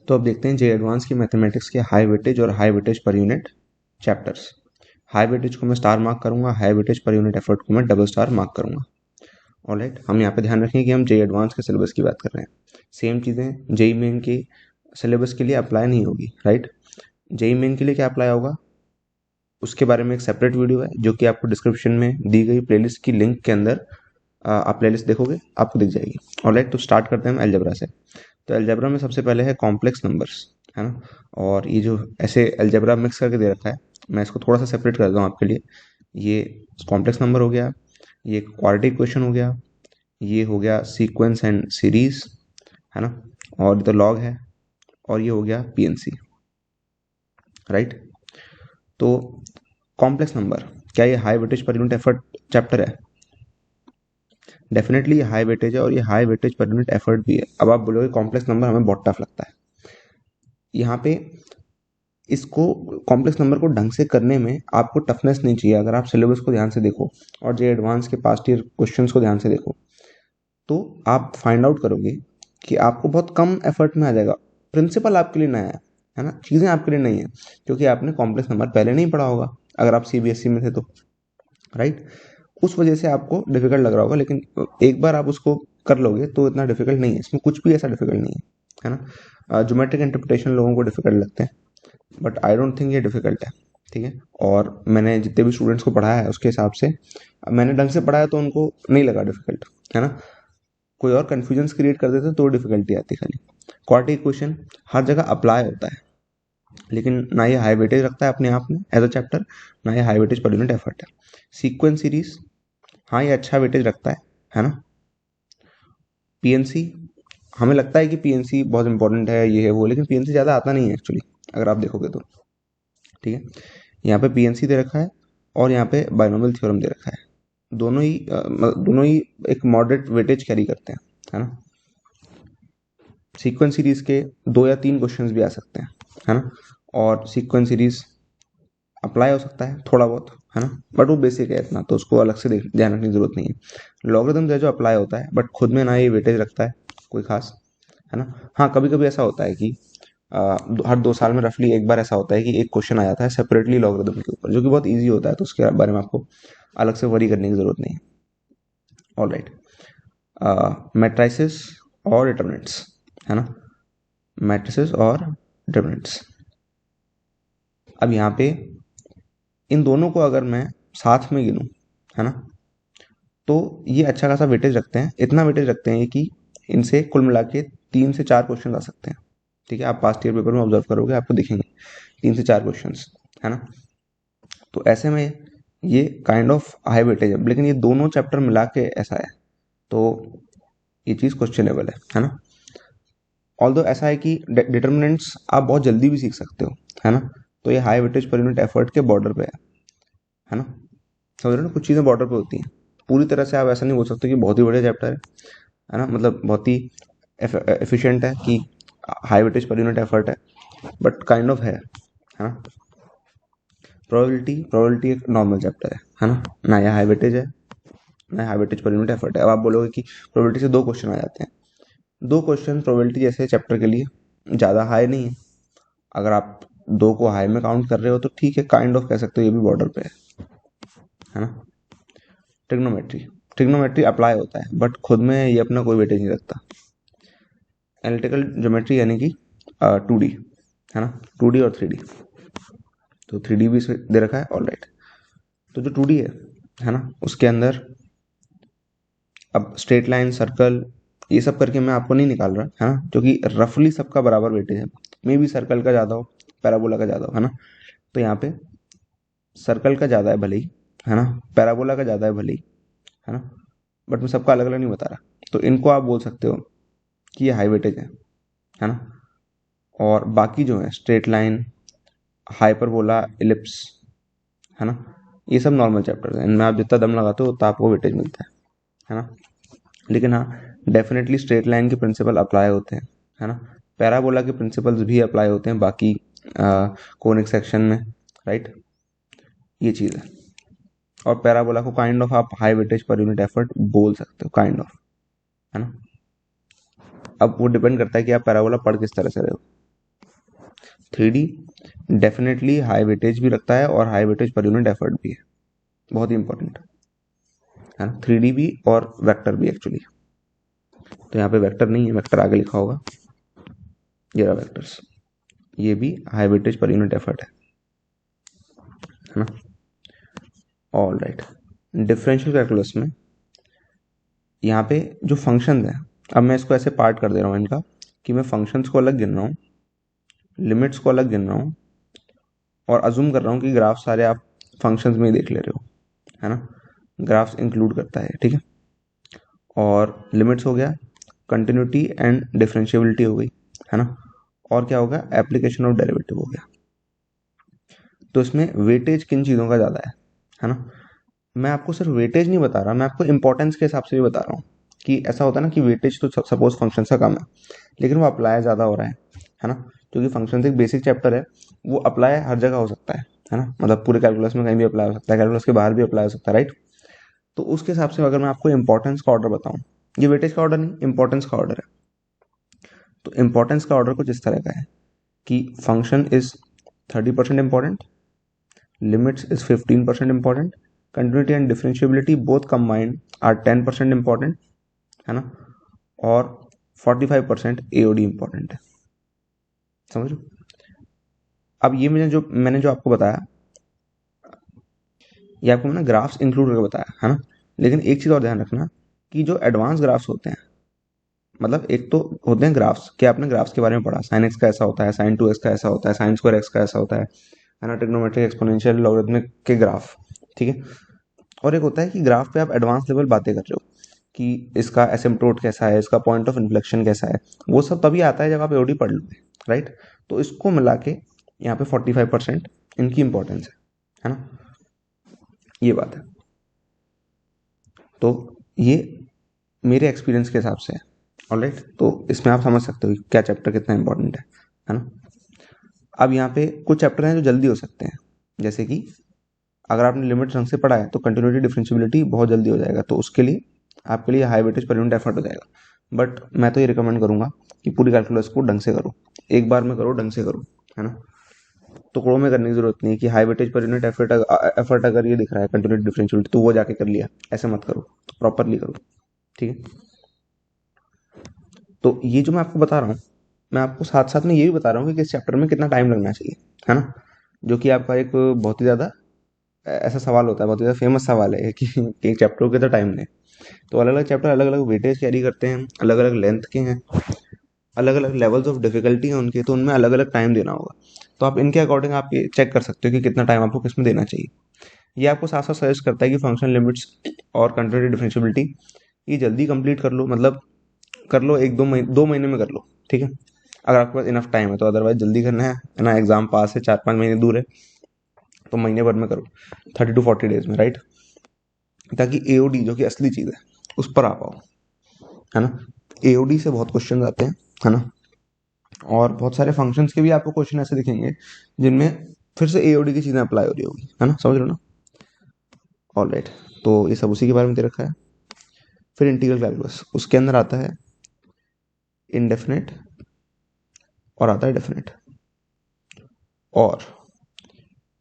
तो अब देखते हैं जे एडवांस की मैथमेटिक्स के हाई वेटेज और high weightage per unit chapters. High weightage को मैं स्टार मार्क करूंगा, high weightage per unit effort को मैं डबल स्टार मार्क करूंगा। ऑलराइट, हम यहाँ पे ध्यान रखें कि हम जे एडवांस के सिलेबस की बात कर रहे हैं। सेम चीज़ें जेई मेन के सिलेबस के लिए अप्लाई नहीं होगी, राइट। जेई मेन के लिए क्या अप्लाई होगा उसके बारे में एक सेपरेट वीडियो है जो कि आपको डिस्क्रिप्शन में दी गई प्लेलिस्ट की लिंक के अंदर आप प्लेलिस्ट देखोगे आपको दिख जाएगी। ऑलराइट, तो स्टार्ट करते हैं हम अलजेब्रा से। तो अलजेब्रा में सबसे पहले है कॉम्प्लेक्स नंबर्स, है ना। और ये जो ऐसे अलजेब्रा मिक्स करके दे रखा है, मैं इसको थोड़ा सा सेपरेट कर दूँ आपके लिए। ये कॉम्प्लेक्स नंबर हो गया, ये क्वाड्रेटिक इक्वेशन हो गया, ये हो गया सीक्वेंस एंड सीरीज, है ना, और तो लॉग है, और ये हो गया पीएनसी, राइट। तो कॉम्प्लेक्स नंबर, क्या ये high weightage per unit effort chapter है? डेफिनेटली ये हाई वेटेज है और ये high weightage per unit effort भी है। अब आप बोलोगे कॉम्प्लेक्स नंबर हमें बहुत टफ लगता है। यहाँ पे इसको कॉम्प्लेक्स नंबर को ढंग से करने में आपको टफनेस नहीं चाहिए। अगर आप सिलेबस को ध्यान से देखो और जे एडवांस के पास्ट ईयर क्वेश्चंस को ध्यान से देखो तो आप फाइंड आउट करोगे कि आपको बहुत कम एफर्ट में आ जाएगा। प्रिंसिपल आपके लिए नया है ना, चीज़ें आपके लिए नहीं है क्योंकि आपने कॉम्प्लेक्स नंबर पहले नहीं पढ़ा होगा अगर आप सीबीएसई में थे तो, राइट। उस वजह से आपको डिफिकल्ट लग रहा होगा, लेकिन एक बार आप उसको कर लोगे तो इतना डिफिकल्ट नहीं है, इसमें कुछ भी ऐसा डिफिकल्ट नहीं है ना। ज्योमेट्रिक इंटरप्रिटेशन लोगों को डिफिकल्ट लगते हैं बट आई डोंट थिंक ये डिफिकल्ट है, ठीक है। और मैंने जितने भी स्टूडेंट्स को पढ़ाया है उसके हिसाब से मैंने ढंग से पढ़ाया तो उनको नहीं लगा डिफिकल्ट, है ना। कोई और कन्फ्यूजन क्रिएट कर देते तो डिफिकल्टी आती खाली। क्वाड्रेटिक इक्वेशन हर जगह अप्लाई होता है लेकिन ना ये हाई वेटेज रखता है अपने आप में एज अ चैप्टर, ना ये high weightage per unit effort है। सीक्वेंस सीरीज, हाँ ये अच्छा वेटेज रखता है ना। पीएनसी, हमें लगता है कि पीएनसी बहुत इंपॉर्टेंट है, ये है वो, लेकिन पीएनसी ज़्यादा आता नहीं है एक्चुअली अगर आप देखोगे तो, ठीक है। यहाँ पे पीएनसी दे रखा है और यहाँ पे बाइनोमियल थ्योरम दे रखा है। दोनों ही एक मॉडरेट वेटेज कैरी करते हैं, है ना। सीक्वेंस सीरीज के 2 या 3 क्वेश्चंस भी आ सकते हैं, है ना। और सीक्वेंस सीरीज अप्लाई हो सकता है थोड़ा बहुत, है ना, बट वो बेसिक है इतना तो उसको अलग से ध्यान रखने की जरूरत नहीं है। लॉगरिथम है जो अप्लाई होता है बट खुद में ना ये वेटेज रखता है कोई खास, है ना। हाँ कभी कभी ऐसा होता है कि हर 2 साल में रफली एक बार ऐसा होता है कि एक क्वेश्चन आ जाता है सेपरेटली लॉगरिथम के ऊपर जो कि बहुत ईजी होता है, तो उसके बारे में आपको अलग से वरी करने की जरूरत नहीं है। ऑल राइट, मैट्रिसेस और डिटर्मिनेंट्स, है ना, मैट्रिसेस और डिटर्मिनेंट्स। अब यहाँ पे इन दोनों को अगर मैं साथ में गिनूं, है ना, तो ये अच्छा खासा वेटेज रखते हैं। इतना वेटेज रखते हैं कि इनसे कुल मिला के 3 से 4 क्वेश्चन आ सकते हैं, ठीक है। आप पास्ट ईयर पेपर में ऑब्जर्व करोगे आपको दिखेंगे 3 से 4 क्वेश्चन, है ना। तो ऐसे में ये काइंड ऑफ हाई वेटेज है, लेकिन ये दोनों चैप्टर मिला के ऐसा है तो ये चीज़ क्वेश्चनेबल है ना। ऑल्दो ऐसा है कि डिटर्मिनेंट्स आप बहुत जल्दी भी सीख सकते हो, है ना। तो ये high weightage per unit effort के बॉर्डर पे है ना। समझ रहे हो ना, कुछ चीज़ें बॉर्डर पे होती हैं। पूरी तरह से आप ऐसा नहीं बोल सकते कि बहुत ही बढ़िया चैप्टर है ना, मतलब बहुत ही एफिशिएंट है कि high weightage per unit effort है, बट काइंड ऑफ है ना। प्रोबेबिलिटी एक नॉर्मल चैप्टर है ना, ना ये हाई वेटेज है ना high weightage per unit effort है। अब आप बोलोगे कि प्रोबेबिलिटी से 2 क्वेश्चन आ जाते हैं, 2 क्वेश्चन प्रोबेबिलिटी जैसे चैप्टर के लिए ज़्यादा हाई नहीं है। अगर आप 2 को हाई में काउंट कर रहे हो तो ठीक है, काइंड ऑफ कह सकते हो ये भी बॉर्डर पे है ना। ट्रिग्नोमेट्री अप्लाई होता है बट खुद में ये अपना कोई वेटेज नहीं रखता। एनालिटिकल ज्योमेट्री यानी कि 2D, है ना, 2D और 3D, तो 3D भी दे रखा है। ऑल राइट, तो जो 2D है ना, उसके अंदर अब स्ट्रेट लाइन, सर्कल, ये सब करके मैं आपको नहीं निकाल रहा, है ना, क्योंकि रफली सबका बराबर वेटेज है। मे भी सर्कल का ज़्यादा हो, पैराबोला का ज़्यादा हो, है ना। तो यहाँ पे सर्कल का ज़्यादा है भले ही, है ना, पैराबोला का ज़्यादा है भले ही, है ना, बट मैं सबका अलग अलग नहीं बता रहा। तो इनको आप बोल सकते हो कि ये हाई वेटेज है ना। और बाकी जो है स्ट्रेट लाइन, हाइपरबोला, इलिप्स, है ना, ये सब नॉर्मल चैप्टर्स हैं। इनमें आप जितना दम लगाते हो उतना आपको वेटेज मिलता है ना। लेकिन हाँ, डेफिनेटली स्ट्रेट लाइन के प्रिंसिपल अप्लाई होते हैं, है ना। पैराबोला के प्रिंसिपल्स भी अप्लाई होते हैं बाकी कोनिक सेक्शन में, राइट, ये चीज़ है। और पैराबोला को काइंड ऑफ आप high weightage per unit effort बोल सकते हो, काइंड ऑफ, है ना। अब वो डिपेंड करता है कि आप पैराबोला पढ़ किस तरह से रहे हो, 3D डेफिनेटली हाई वेटेज भी रखता है और high weightage per unit effort भी है, बहुत ही इंपॉर्टेंट है ना। 3D भी और वेक्टर भी एक्चुअली। तो यहाँ पे वेक्टर नहीं है, वेक्टर आगे लिखा होगा, ये रहा वेक्टर्स, ये भी high weightage per unit effort है ना। ऑल राइट, डिफरेंशियल कैलकुलस में यहाँ पे जो फंक्शन है, अब मैं इसको ऐसे पार्ट कर दे रहा हूँ इनका, कि मैं फंक्शंस को अलग गिन रहा हूँ, लिमिट्स को अलग गिन रहा हूँ, और अजूम कर रहा हूँ कि ग्राफ सारे आप फंक्शंस में ही देख ले रहे हो, है ना। ग्राफ्स इंक्लूड करता है, ठीक है। और लिमिट्स हो गया, कंटिन्यूटी एंड डिफरेंशिएबिलिटी हो गई, है ना। और क्या होगा, एप्लीकेशन ऑफ डेरिवेटिव हो गया। तो इसमें वेटेज किन चीज़ों का ज़्यादा है ना। मैं आपको सिर्फ वेटेज नहीं बता रहा, मैं आपको इंपॉर्टेंस के हिसाब से भी बता रहा हूँ कि ऐसा होता है ना कि वेटेज तो सपोज फंक्शन का कम है, लेकिन वो अप्लाई ज़्यादा हो रहा है ना। क्योंकि फंक्शन एक बेसिक चैप्टर है, वो अप्लाई हर जगह हो सकता है ना। मतलब पूरे कैलकुलस में कहीं भी अप्लाई हो सकता है, कैलकुलस के बाहर भी अप्लाई हो सकता है, राइट। तो उसके हिसाब से अगर मैं आपको इंपॉर्टेंस का ऑर्डर बताऊँ, ये वेटेज का ऑर्डर नहीं, इंपॉर्टेंस का ऑर्डर है। तो इंपॉर्टेंस का ऑर्डर कुछ इस तरह का है कि function is 30% important, limits is 15% important, continuity and differentiability both combined are 10% important, है ना। और 45% AOD important है, समझ लो। अब ये मैंने जो आपको बताया, ये आपको मैंने ग्राफ्स इंक्लूड करके बताया, है ना। लेकिन एक चीज़ और ध्यान रखना कि जो एडवांस ग्राफ्स होते हैं, मतलब एक तो होते हैं ग्राफ्स, क्या आपने ग्राफ्स के बारे में पढ़ा, साइन एक्स का ऐसा होता है, साइन 2x का ऐसा होता है, साइन स्क्वायर एक्स का ऐसा होता है ना, ट्रिग्नोमेट्रिक एक्सपोनेंशियल लॉगरिथमिक के ग्राफ, ठीक है। और एक होता है कि ग्राफ पे आप एडवांस लेवल बातें कर रहे हो कि इसका एसिम्प्टोट कैसा है, इसका पॉइंट ऑफ इन्फ्लेक्शन कैसा है, वो सब तभी आता है जब आप एओडी पढ़ लोगे, राइट। तो इसको मिला के यहाँ पे 45% इनकी इंपॉर्टेंस है ना, ये बात है। तो ये मेरे एक्सपीरियंस के हिसाब से है, ऑलराइट। तो इसमें आप समझ सकते हो कि क्या चैप्टर कितना इंपॉर्टेंट है ना। अब यहाँ पे कुछ चैप्टर हैं जो जल्दी हो सकते हैं, जैसे कि अगर आपने लिमिट ढंग से पढ़ा है तो कंटिन्यूटी डिफरेंशियबिलिटी बहुत जल्दी हो जाएगा, तो उसके लिए आपके लिए high weightage per unit effort हो जाएगा। बट मैं तो ये रिकमेंड करूंगा कि पूरी कैलकुलस को ढंग से करो, एक बार में करो, ढंग से करो, है ना। टुकड़ों में करने की जरूरत नहीं है कि high weightage per unit effort अगर ये दिख रहा है कंटिन्यूटी डिफरेंशियबिलिटी तो वो जाके कर लिया, ऐसे मत करो, प्रॉपरली करो, ठीक है। तो ये जो मैं आपको बता रहा हूँ, मैं आपको साथ साथ में ये भी बता रहा हूँ कि किस चैप्टर में कितना टाइम लगना चाहिए, है ना। जो कि आपका एक बहुत ही ज़्यादा ऐसा सवाल होता है, बहुत ही ज़्यादा फेमस सवाल है कि एक चैप्टर को कितना टाइम दें। तो अलग अलग चैप्टर अलग अलग वेटेज कैरी करते हैं, अलग अलग लेंथ के हैं, अलग अलग लेवल्स ऑफ डिफिकल्टी हैं उनके, तो उनमें अलग अलग टाइम देना होगा। तो आप इनके अकॉर्डिंग आप ये चेक कर सकते हो कि कितना टाइम आपको किसमें देना चाहिए। ये आपको साथ साथ सजेस्ट करता है कि फंक्शन लिमिट्स और कंटिन्यूटी डिफरेंशियबिलिटी ये जल्दी कंप्लीट कर लो, मतलब कर लो, 1-2 महीने में कर लो, ठीक है, अगर आपके पास इनफ टाइम है तो। अदरवाइज जल्दी करना है ना, एग्जाम पास है, 4-5 महीने दूर है, तो महीने भर में करो, 30 to 40 डेज में, राइट। ताकि एओडी जो कि असली चीज़ है उस पर आ पाओ, है ना। एओडी से बहुत क्वेश्चन आते हैं, है ना। और बहुत सारे फंक्शंस के भी आपको क्वेश्चन ऐसे दिखेंगे जिनमें फिर से एओडी की चीज़ें अप्लाई हो रही होगी, है ना, समझ रहे हो ना। ऑल राइट, तो ये सब उसी के बारे में दे रखा है। फिर इंटीग्रल कैलकुलस, उसके अंदर आता है इनडेफिनेट और आता है डेफिनेट और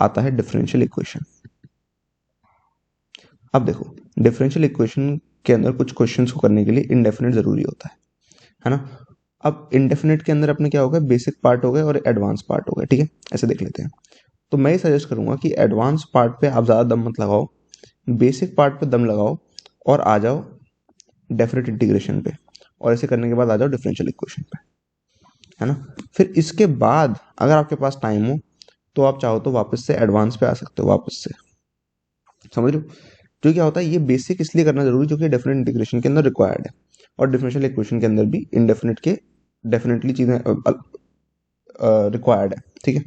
आता है डिफरेंशियल इक्वेशन। अब देखो, डिफरेंशियल इक्वेशन के अंदर कुछ क्वेश्चंस को करने के लिए इनडेफिनेट जरूरी होता है ना। अब इनडेफिनेट के अंदर अपने क्या हो गया, बेसिक पार्ट हो गए और एडवांस पार्ट हो गए, ठीक है, ऐसे देख लेते हैं। तो मैं ये सजेस्ट करूंगा कि एडवांस पार्ट पे आप ज़्यादा दम मत लगाओ, बेसिक पार्ट पे दम लगाओ और आ जाओ डेफिनेट इंटीग्रेशन पे, और ऐसे करने के बाद आ जाओ डिफरेंशियल इक्वेशन पे, है ना। फिर इसके बाद अगर आपके पास टाइम हो तो आप चाहो तो वापस से एडवांस पे आ सकते हो, वापस से, समझ लो। जो क्या होता है, ये बेसिक इसलिए करना जरूरी जो कि डेफिनेट इंटीग्रेशन के अंदर रिक्वायर्ड है, और डिफरेंशियल इक्वेशन के अंदर भी इनडेफिनेट के डेफिनेटली चीज़ें रिक्वायर्ड है, ठीक है।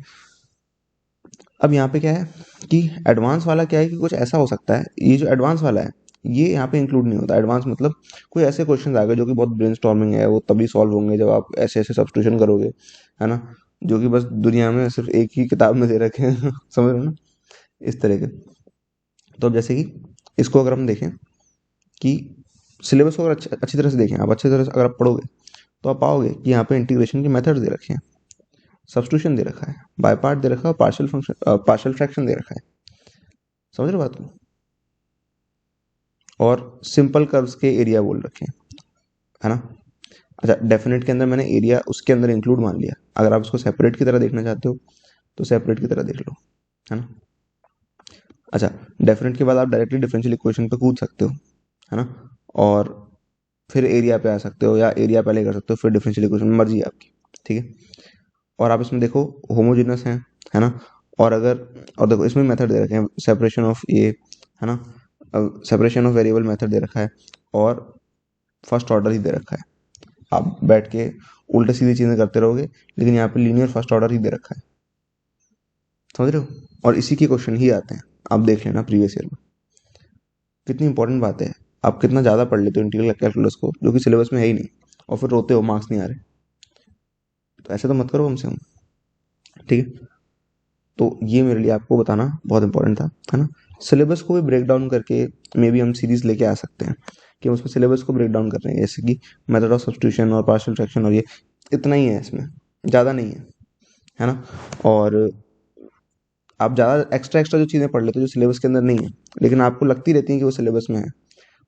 अब यहाँ पे क्या है कि एडवांस वाला क्या है कि कुछ ऐसा हो सकता है, ये जो एडवांस वाला है ये यहाँ पे इंक्लूड नहीं होता। एडवांस मतलब कोई ऐसे क्वेश्चन आ गए जो कि बहुत ब्रेनस्टॉर्मिंग है, वो तभी सॉल्व होंगे जब आप ऐसे ऐसे सब्स्टिट्यूशन करोगे, है ना, जो कि बस दुनिया में सिर्फ एक ही किताब में दे रखे हैं समझ रहे हो ना, इस तरह के। तो अब जैसे कि इसको अगर हम देखें कि सिलेबस को अगर अच्छी तरह से देखें, आप अच्छी तरह से अगर आप पढ़ोगे तो आप पाओगे कि यहाँ पे इंटीग्रेशन के मेथड्स दे रखे हैं, सब्स्टिट्यूशन दे रखा है, बाय पार्ट दे रखा है, पार्शियल फंक्शन पार्शियल फ्रैक्शन दे रखा है। समझ रहे हो बात को? और सिंपल कर्व्स के एरिया बोल रखे हैं, है ना। अच्छा, डेफिनेट के अंदर मैंने एरिया उसके अंदर इंक्लूड मान लिया। अगर आप उसको सेपरेट की तरह देखना चाहते हो तो सेपरेट की तरह देख लो, है ना। अच्छा, डेफिनेट के बाद आप डायरेक्टली डिफरेंशियल इक्वेशन पे कूद सकते हो, है ना, और फिर एरिया पे आ सकते हो, या एरिया पहले कर सकते हो फिर डिफरेंशियल इक्वेशन, मर्जी है आपकी, ठीक है। और आप इसमें देखो होमोजेनस है ना। और अगर, और देखो इसमें मेथड दे रखे हैं, सेपरेशन ऑफ ये, है ना, सेपरेशन ऑफ वेरिएबल मेथड दे रखा है, और फर्स्ट ऑर्डर ही दे रखा है। आप बैठ के उल्टे सीधी चीजें करते रहोगे, लेकिन यहाँ पे लीनियर फर्स्ट ऑर्डर ही दे रखा है। समझ रहे हो? और इसी के क्वेश्चन ही आते हैं, आप देख लेना प्रीवियस ईयर में। कितनी इंपॉर्टेंट बात है, आप कितना ज़्यादा पढ़ लेते हो इंटीग्रल कैलकुलस को, जो कि सिलेबस में है ही नहीं, और फिर रोते हो मार्क्स नहीं आ रहे। तो ऐसे तो मत करो हमसे हम, ठीक है। तो ये मेरे लिए आपको बताना बहुत इंपॉर्टेंट था, है ना। सिलेबस को भी ब्रेक डाउन करके मे बी हम सीरीज लेके आ सकते हैं कि हम उसमें सिलेबस को ब्रेक डाउन कर रहे हैं, जैसे कि मेथड ऑफ सब्स्टिट्यूशन और पार्शियल फ्रैक्शन, और ये इतना ही है, इसमें ज़्यादा नहीं है ना। और आप ज़्यादा एक्स्ट्रा एक्स्ट्रा जो चीज़ें पढ़ लेते हो जो सिलेबस के अंदर नहीं है, लेकिन आपको लगती रहती है कि वो सिलेबस में है,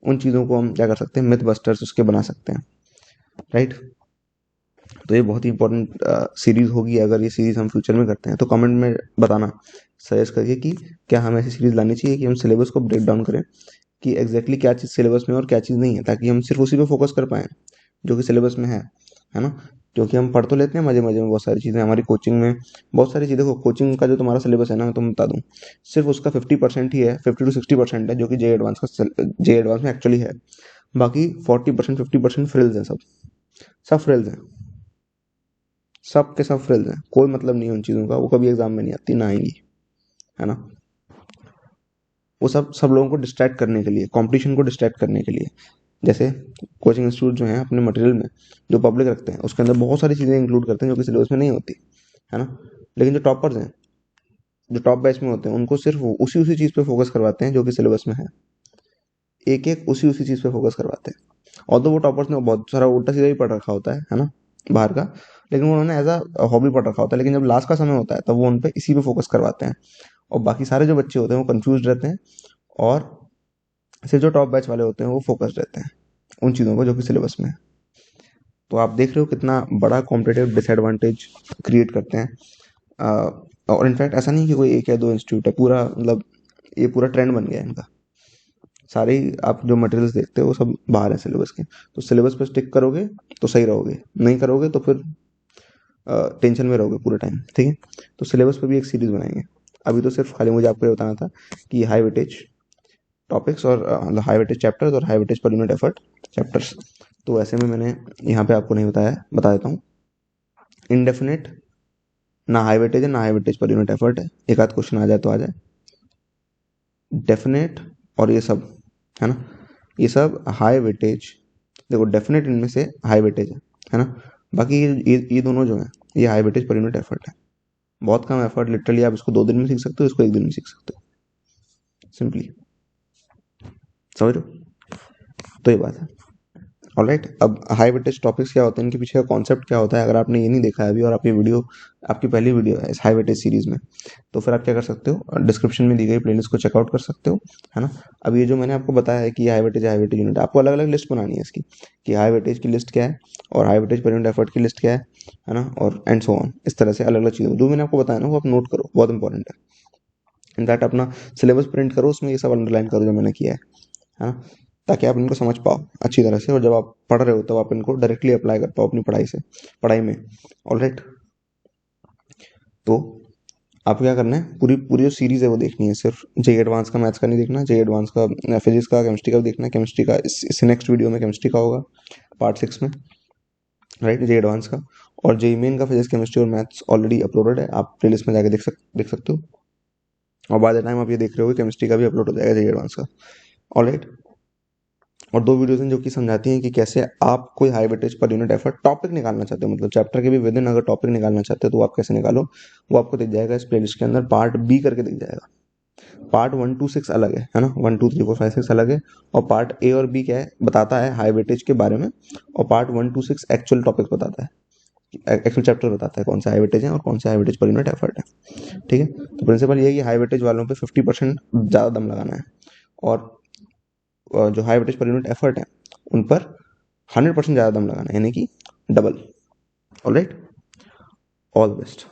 उन चीज़ों को हम क्या कर सकते हैं, मिथ बस्टर्स उसके बना सकते हैं, राइट। तो ये बहुत ही इंपॉर्टेंट सीरीज़ होगी। अगर ये सीरीज़ हम फ्यूचर में करते हैं तो कमेंट में बताना, सजेस्ट करिए कि क्या हमें ऐसी सीरीज़ लानी चाहिए कि हम सिलेबस को ब्रेक डाउन करें कि एग्जैक्टली क्या चीज़ सिलेबस में और क्या चीज़ नहीं है, ताकि हम सिर्फ उसी पे फोकस कर पाएँ जो कि सिलेबस में है ना। क्योंकि हम पढ़ तो लेते हैं मज़े मज़े में बहुत सारी चीज़ें, हमारी कोचिंग में बहुत सारी चीज़ें। देखो कोचिंग का जो तुम्हारा सिलेबस है ना, मैं तुम्हें बता दूँ, सिर्फ उसका 50% ही है, 50 to 60% है जो कि जे एडवांस का जे एडवांस में एक्चुअली है। बाकी 40% 50% फ्रिल्स हैं, सब फ्रिल्स हैं, सब के सब फ्रिल्स हैं, कोई मतलब नहीं है उन चीज़ों का, वो कभी एग्जाम में नहीं आती ना आएंगी, है ना। वो सब लोगों को डिस्ट्रैक्ट करने के लिए, कंपटीशन को डिस्ट्रैक्ट करने के लिए। जैसे कोचिंग इंस्टीट्यूट जो है अपने मटेरियल में जो पब्लिक रखते हैं उसके अंदर बहुत सारी चीज़ें इंक्लूड करते हैं जो कि सिलेबस में नहीं होती, है ना। लेकिन जो टॉपर्स हैं, जो टॉप बैच में होते हैं, उनको सिर्फ उसी उसी चीज़ पे फोकस करवाते हैं जो कि सिलेबस में है, एक एक उसी उसी चीज़ पे फोकस करवाते हैं। और तो वो टॉपर्स ने बहुत सारा उल्टा सीधा भी पढ़ रखा होता है ना, बाहर का, लेकिन उन्होंने एज अ हॉबी पढ़ रखा होता है, लेकिन जब लास्ट का समय होता है तब वो उन पे इसी पे फोकस करवाते हैं। और बाकी सारे जो बच्चे होते हैं वो कंफ्यूज रहते हैं, और सिर्फ जो टॉप बैच वाले होते हैं वो फोकस रहते हैं उन चीज़ों को जो कि सिलेबस में है। तो आप देख रहे हो कितना बड़ा कॉम्पिटेटिव डिसएडवांटेज क्रिएट करते हैं। और इनफैक्ट ऐसा नहीं कि कोई एक या दो इंस्टीट्यूट है, पूरा मतलब ये पूरा ट्रेंड बन गया है इनका। सारे ही आप जो मटेरियल्स देखते हो वो सब बाहर है सिलेबस के। तो सिलेबस पे स्टिक करोगे तो सही रहोगे, नहीं करोगे तो फिर टेंशन में रहोगे पूरे टाइम, ठीक है। तो सिलेबस पे भी एक सीरीज बनाएंगे। अभी तो सिर्फ खाली मुझे आपको ये बताना था कि हाई वेटेज टॉपिक्स और हाई वेटेज चैप्टर्स और high weightage per unit effort chapters. तो ऐसे में मैंने यहाँ पे आपको नहीं बताया, बता देता हूँ। इनडेफिनेट ना हाई वेटेज है ना high weightage per unit effort है, एक आध क्वेश्चन आ जाए तो आ जाए। डेफिनेट और ये सब, है ना, ये सब हाई वेटेज। देखो डेफिनेट इनमें से हाई वेटेज है ना। बाकी ये दोनों जो हैं ये high weightage per unit effort है। बहुत कम एफर्ट, लिटरली आप इसको 2 दिन में सीख सकते हो, इसको 1 दिन में सीख सकते हो, सिंपली। समझ रहे हो? तो ये बात है। ऑलराइट, अब हाई वेटेज टॉपिक्स क्या होते हैं, इनके पीछे का कॉन्सेप्ट क्या होता है, अगर आपने ये नहीं देखा है अभी और आपकी वीडियो, आपकी पहली वीडियो है इस हाई वेटेज सीरीज में, तो फिर आप क्या कर सकते हो, डिस्क्रिप्शन में दी गई प्लेलिस्ट को चेकआउट कर सकते हो, है ना। अब ये जो मैंने आपको बताया है कि हाई वेटेज यूनिट, आपको अलग अलग लिस्ट बनानी है इसकी, कि हाई वेटेज की लिस्ट क्या है और high weightage per unit effort की लिस्ट क्या है ना, और एंड सो ऑन। इस तरह से अलग अलग चीज़ें जो मैंने आपको बताया ना वो आप नोट करो, बहुत इंपॉर्टेंट है। इनफैक्ट अपना सिलेबस प्रिंट करो, उसमें ये सब अंडरलाइन करो जो मैंने किया है ना, ताकि आप इनको समझ पाओ अच्छी तरह से, और जब आप पढ़ रहे हो तब आप इनको डायरेक्टली अप्लाई कर पाओ अपनी पढ़ाई में। ऑलराइट, तो आपको क्या करना है, पूरी पूरी जो सीरीज़ है वो देखनी है। सिर्फ जे एडवांस का मैथ्स का नहीं देखना, जे एडवांस का फिजिक्स का केमिस्ट्री का भी देखना है। केमिस्ट्री का इस नेक्स्ट वीडियो में केमिस्ट्री का होगा पार्ट 6 में, राइट, जे एडवांस का। और जे मेन का फिजिक्स केमिस्ट्री और मैथ्स ऑलरेडी अपलोडेड है, आप प्लेलिस्ट में जाके देख सकते हो। और बाद टाइम आप ये देख रहे हो केमिस्ट्री का भी अपलोड हो जाएगा जे एडवांस का। ऑलराइट, और 2 वीडियोज़ हैं जो कि समझाती हैं कि कैसे आप कोई high weightage per unit effort topic निकालना चाहते हो, मतलब चैप्टर के भी विद इन अगर टॉपिक निकालना चाहते हो तो आप कैसे निकालो, वो आपको दिख जाएगा इस प्लेलिस्ट के अंदर। पार्ट बी करके दिख जाएगा। पार्ट 1 2 6 अलग है ना, 1 2 3 4 5 6 अलग है। और पार्ट ए और बी क्या है, बताता है हाई वेटेज के बारे में, और पार्ट 1 2 6 एक्चुअल टॉपिक बताता है। एक्चुअल चैप्टर बताता है कौन सा हाई वेटेज है और कौन सा high weightage per unit effort है। ठीक है, तो प्रिंसिपल ये है कि हाई वेटेज वालों पे 50% ज़्यादा दम लगाना है, और जो high weightage per unit effort है उन पर 100% ज़्यादा दम लगाना है, यानी कि double. Alright, all the best.